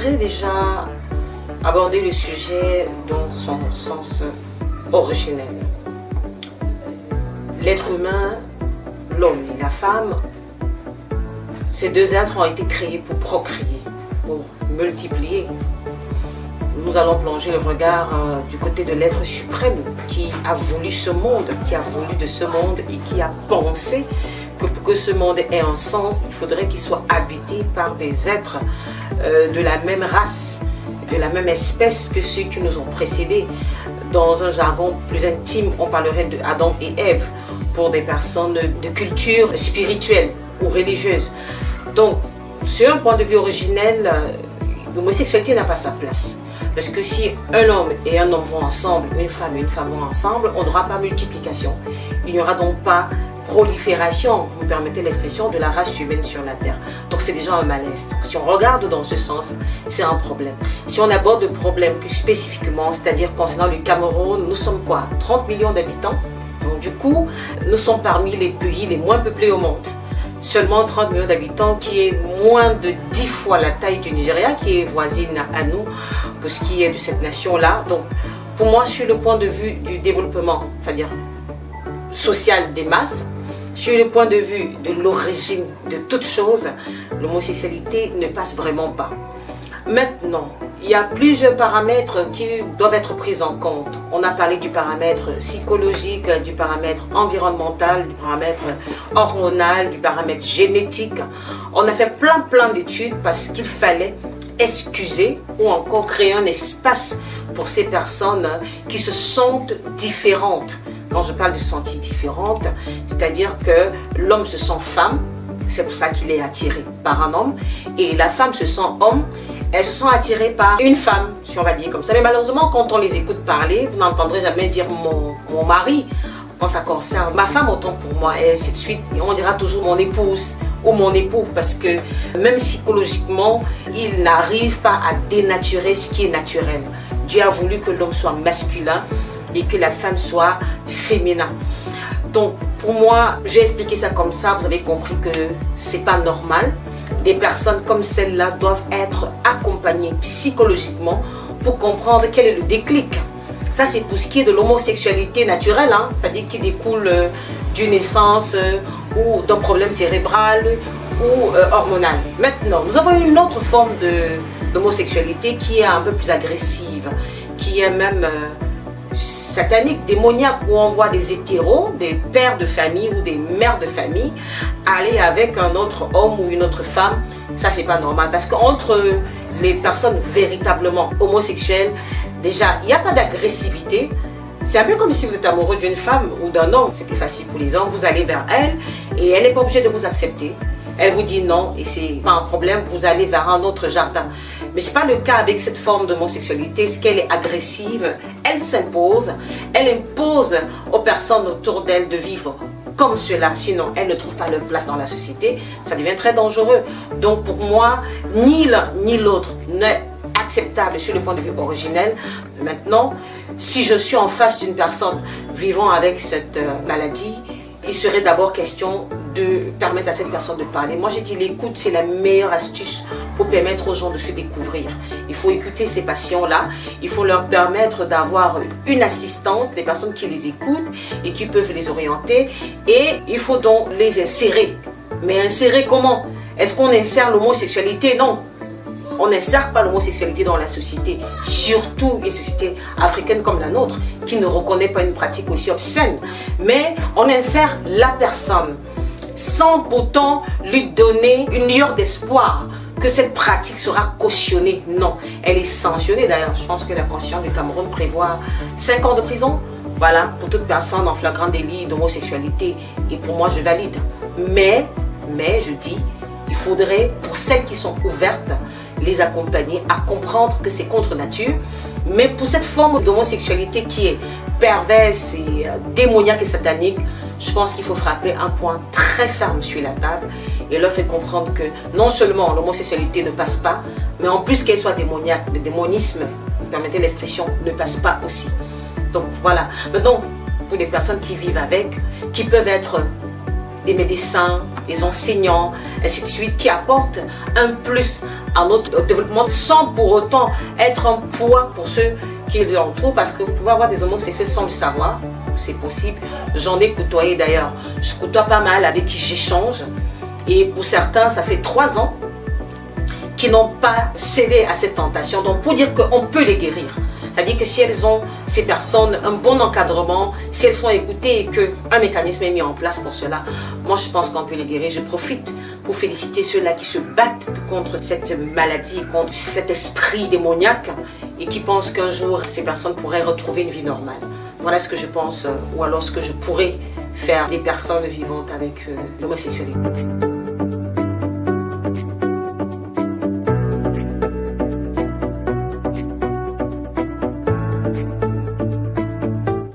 voudrais déjà aborder le sujet dans son sens originel. L'être humain, l'homme et la femme, ces deux êtres ont été créés pour procréer, pour multiplier. Nous allons plonger le regard du côté de l'être suprême qui a voulu ce monde, qui a voulu de ce monde et qui a pensé que pour que ce monde ait un sens, il faudrait qu'il soit habité par des êtres de la même race, de la même espèce que ceux qui nous ont précédés. Dans un jargon plus intime, on parlerait de Adam et Ève pour des personnes de culture spirituelle ou religieuse. Donc, sur un point de vue originel, l'homosexualité n'a pas sa place. Parce que si un homme et un homme vont ensemble, une femme et une femme vont ensemble, on n'aura pas multiplication. Il n'y aura donc pas prolifération, vous me permettez l'expression, de la race humaine sur la Terre. Donc c'est déjà un malaise. Donc si on regarde dans ce sens, c'est un problème. Si on aborde le problème plus spécifiquement, c'est-à-dire concernant le Cameroun, nous sommes quoi? 30 millions d'habitants. Donc du coup, nous sommes parmi les pays les moins peuplés au monde. Seulement 30 millions d'habitants, qui est moins de 10 fois la taille du Nigeria, qui est voisine à nous, pour ce qui est de cette nation-là. Donc pour moi, sur le point de vue du développement, c'est-à-dire social des masses, sur le point de vue de l'origine de toute chose, l'homosexualité ne passe vraiment pas. Maintenant, il y a plusieurs paramètres qui doivent être pris en compte. On a parlé du paramètre psychologique, du paramètre environnemental, du paramètre hormonal, du paramètre génétique. On a fait plein d'études parce qu'il fallait excuser ou encore créer un espace pour ces personnes qui se sentent différentes. Quand je parle de sentir différente, c'est-à-dire que l'homme se sent femme, c'est pour ça qu'il est attiré par un homme, et la femme se sent homme, elle se sent attirée par une femme, si on va dire comme ça. Mais malheureusement, quand on les écoute parler, vous n'entendrez jamais dire mon mari, quand ça concerne ma femme, autant pour moi, et ainsi de suite. Et on dira toujours mon épouse ou mon époux, parce que même psychologiquement, il n'arrive pas à dénaturer ce qui est naturel. Dieu a voulu que l'homme soit masculin et que la femme soit féminin. Donc pour moi, j'ai expliqué ça comme ça, vous avez compris que c'est pas normal. Des personnes comme celle-là doivent être accompagnées psychologiquement pour comprendre quel est le déclic. Ça c'est pour ce qui est de l'homosexualité naturelle, hein, c'est-à-dire qui découle d'une naissance ou d'un problème cérébral ou hormonal. Maintenant, nous avons une autre forme d'homosexualité qui est un peu plus agressive, qui est même satanique, démoniaque, où on voit des hétéros, des pères de famille ou des mères de famille aller avec un autre homme ou une autre femme. Ça c'est pas normal, parce qu'entre les personnes véritablement homosexuelles, déjà il n'y a pas d'agressivité. C'est un peu comme si vous êtes amoureux d'une femme ou d'un homme, c'est plus facile pour les hommes, vous allez vers elle et elle n'est pas obligée de vous accepter. Elle vous dit non et c'est pas un problème, vous allez vers un autre jardin. Mais ce n'est pas le cas avec cette forme d'homosexualité, ce qu'elle est agressive, elle s'impose, elle impose aux personnes autour d'elle de vivre comme cela, sinon elles ne trouvent pas leur place dans la société, ça devient très dangereux. Donc pour moi, ni l'un ni l'autre n'est acceptable sur le point de vue originel. Maintenant, si je suis en face d'une personne vivant avec cette maladie, il serait d'abord question de permettre à cette personne de parler. Moi j'ai dit l'écoute c'est la meilleure astuce pour permettre aux gens de se découvrir. Il faut écouter ces patients-là, il faut leur permettre d'avoir une assistance, des personnes qui les écoutent et qui peuvent les orienter, et il faut donc les insérer. Mais insérer comment? Est-ce qu'on insère l'homosexualité? Non. On n'insère pas l'homosexualité dans la société, surtout une société africaine comme la nôtre, qui ne reconnaît pas une pratique aussi obscène. Mais on insère la personne, sans pourtant lui donner une lueur d'espoir que cette pratique sera cautionnée. Non, elle est sanctionnée. D'ailleurs, je pense que la Constitution du Cameroun prévoit 5 ans de prison. Voilà, pour toute personne en flagrant délit d'homosexualité. Et pour moi, je valide. Mais je dis, il faudrait, pour celles qui sont ouvertes, les accompagner à comprendre que c'est contre nature. Mais pour cette forme d'homosexualité qui est perverse et démoniaque et satanique, je pense qu'il faut frapper un point très ferme sur la table et leur faire comprendre que non seulement l'homosexualité ne passe pas, mais en plus qu'elle soit démoniaque, le démonisme, permettez l'expression, ne passe pas aussi. Donc voilà. Maintenant, pour les personnes qui vivent avec, qui peuvent être des médecins, les enseignants, ainsi de suite, qui apportent un plus à notre développement sans pour autant être un poids pour ceux qui l'entourent, parce que vous pouvez avoir des homosexuels sans le savoir, c'est possible. J'en ai côtoyé d'ailleurs, je côtoie pas mal avec qui j'échange, et pour certains, ça fait 3 ans qui n'ont pas cédé à cette tentation. Donc pour dire qu'on peut les guérir, c'est-à-dire que si elles ont, ces personnes, un bon encadrement, si elles sont écoutées et qu'un mécanisme est mis en place pour cela, moi je pense qu'on peut les guérir. Je profite pour féliciter ceux-là qui se battent contre cette maladie, contre cet esprit démoniaque et qui pensent qu'un jour ces personnes pourraient retrouver une vie normale. Voilà ce que je pense, ou alors ce que je pourrais faire des personnes vivantes avec l'homosexualité.